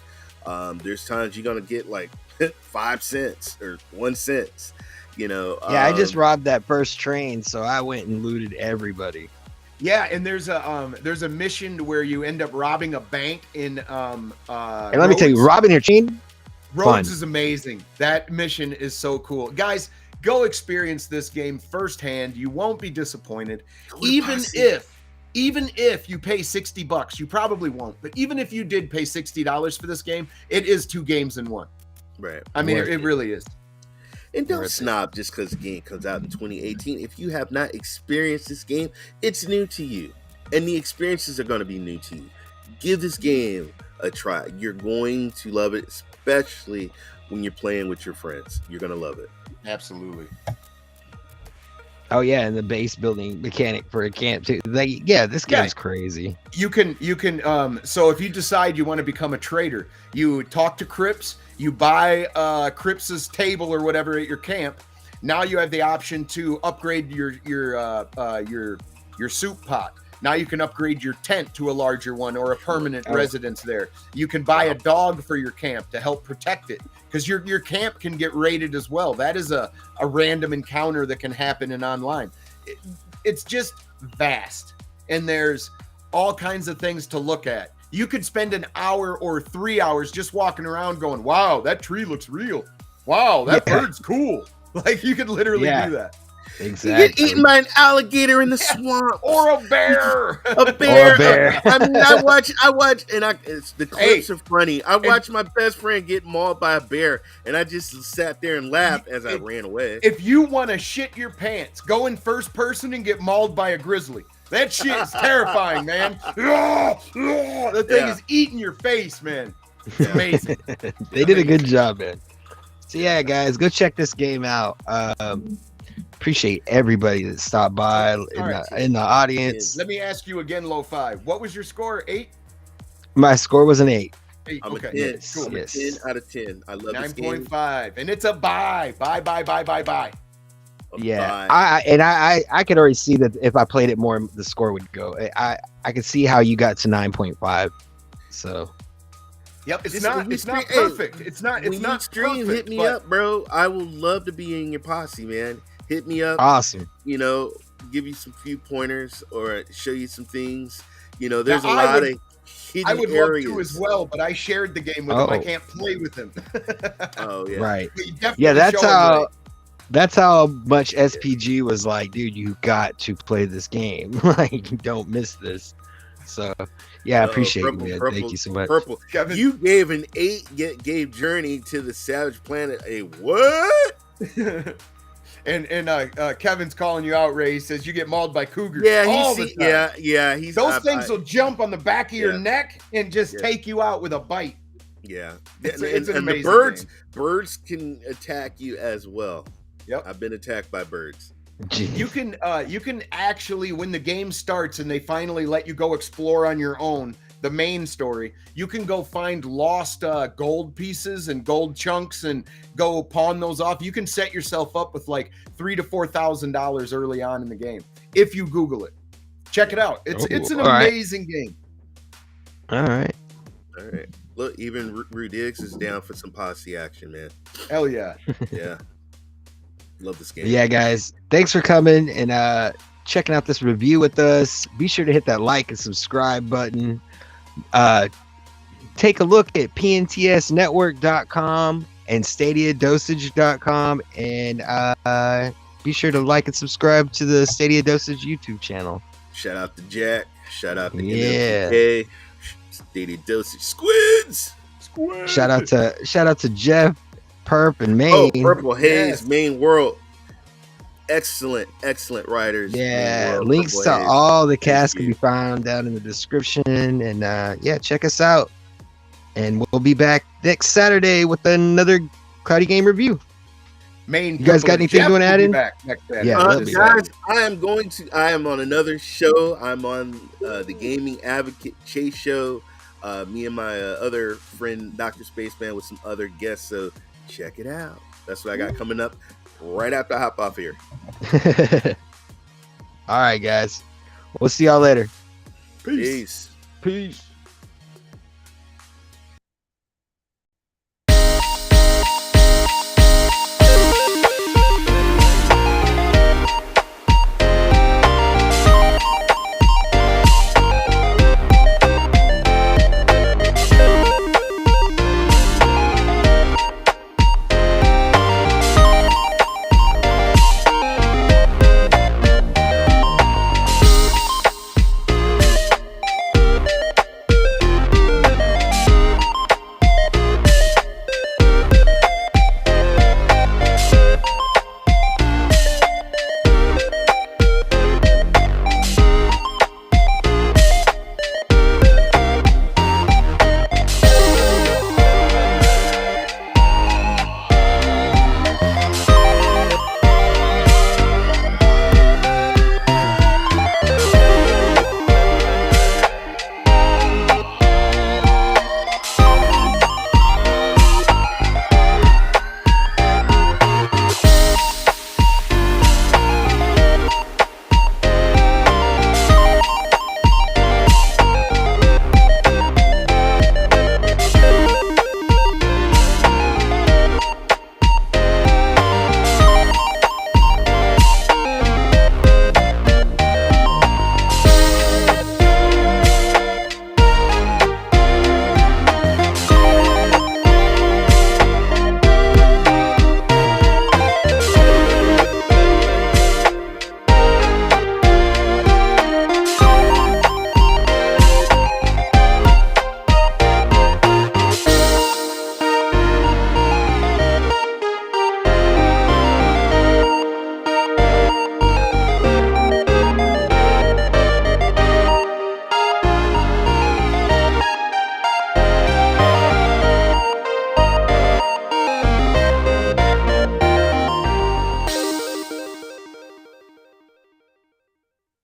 There's times you're gonna get like 5 cents or 1 cent. You know. I just robbed that first train, so I went and looted everybody. Yeah, and there's a mission where you end up robbing a bank in and let me tell you, robbing your chain. Rhodes is amazing. That mission is so cool. Guys, go experience this game firsthand. You won't be disappointed. Even if you pay $60, you probably won't. But even if you did pay $60 for this game, it is 2 games in one. Right. I mean, it really is. And don't snob just because the game comes out in 2018. If you have not experienced this game, it's new to you. And the experiences are going to be new to you. Give this game a try. You're going to love it, especially when you're playing with your friends. You're going to love it. Absolutely. Oh yeah, and the base building mechanic for a camp too. This game's crazy. You can so if you decide you want to become a trader, you talk to Cripps, you buy Cripps's table or whatever at your camp. Now you have the option to upgrade your soup pot. Now you can upgrade your tent to a larger one or a permanent residence there. You can buy a dog for your camp to help protect it, because your camp can get raided as well. That is a random encounter that can happen in online. It's just vast, and there's all kinds of things to look at. You could spend an hour or 3 hours just walking around going, wow, that tree looks real. Wow, that bird's cool. Like, you could literally do that. Exactly. You get eaten by an alligator in the swamp, or a bear. a bear. I mean, I watch, and the clips are funny. I watched my best friend get mauled by a bear, and I just sat there and laughed as I ran away. If you want to shit your pants, go in first person and get mauled by a grizzly. That shit is terrifying, man. The thing is eating your face, man. It's amazing. They did a good job, man. So yeah, guys, go check this game out. Appreciate everybody that stopped by in the audience. Let me ask you again, Lo-Fi. What was your score? 8? My score was an 8. I'm a 10. Cool. I'm a 10 out of 10. I love this game. 9.5, and it's a buy. Buy. Yeah, I could already see that if I played it more, the score would go. I could see how you got to 9.5. So. Yep, it's not perfect. It's not stream, perfect, hit me up, bro. I will love to be in your posse, man. Hit me up. Awesome. You know, give you some few pointers or show you some things. You know, there's a lot of hidden areas. I would love to as well, but I shared the game with him. I can't play with him. Oh yeah, right. Yeah, that's how much SPG was like, dude, you got to play this game. Like, don't miss this. So yeah, I appreciate it, man. Thank you so much. Purple, you gave an 8, gave Journey to the Savage Planet a what? And Kevin's calling you out, Ray. He says you get mauled by cougars. Yeah, all the time. yeah. Those things will jump on the back of your Yeah. neck and just take you out with a bite. Yeah, It's an and amazing the game. birds can attack you as well. Yep. I've been attacked by birds. You can actually, when the game starts and they finally let you go explore on your own, the main story, you can go find lost gold pieces and gold chunks and go pawn those off. You can set yourself up with like $3,000 to $4,000 early on in the game if you Google it. Check it out. It's an amazing game. All right. Look, even Rudiggs is down for some posse action, man. Hell yeah. Yeah. Love this game. Yeah, guys. Thanks for coming and checking out this review with us. Be sure to hit that like and subscribe button. Take a look at pntsnetwork.com and stadiadosage.com and be sure to like and subscribe to the Stadia Dosage YouTube channel. Shout out to Jack. Shout out to NLPK. Stadia Dosage Squids. Shout out to Jeff, Perp, and Mayne. Oh, PurpleHaze, Mayne World. Excellent writers. Yeah, links to all the cast can be found down in the description. And yeah, check us out. And we'll be back next Saturday with another Cloudy Game review. Mayne, you guys got anything you want to add in? Yeah, guys, I am on another show. I'm on the Gaming Advocate Chase show. Me and my other friend, Dr. Spaceman, with some other guests. So check it out. That's what I got coming up right after I hop off here. All right, guys. We'll see y'all later. Peace. Peace.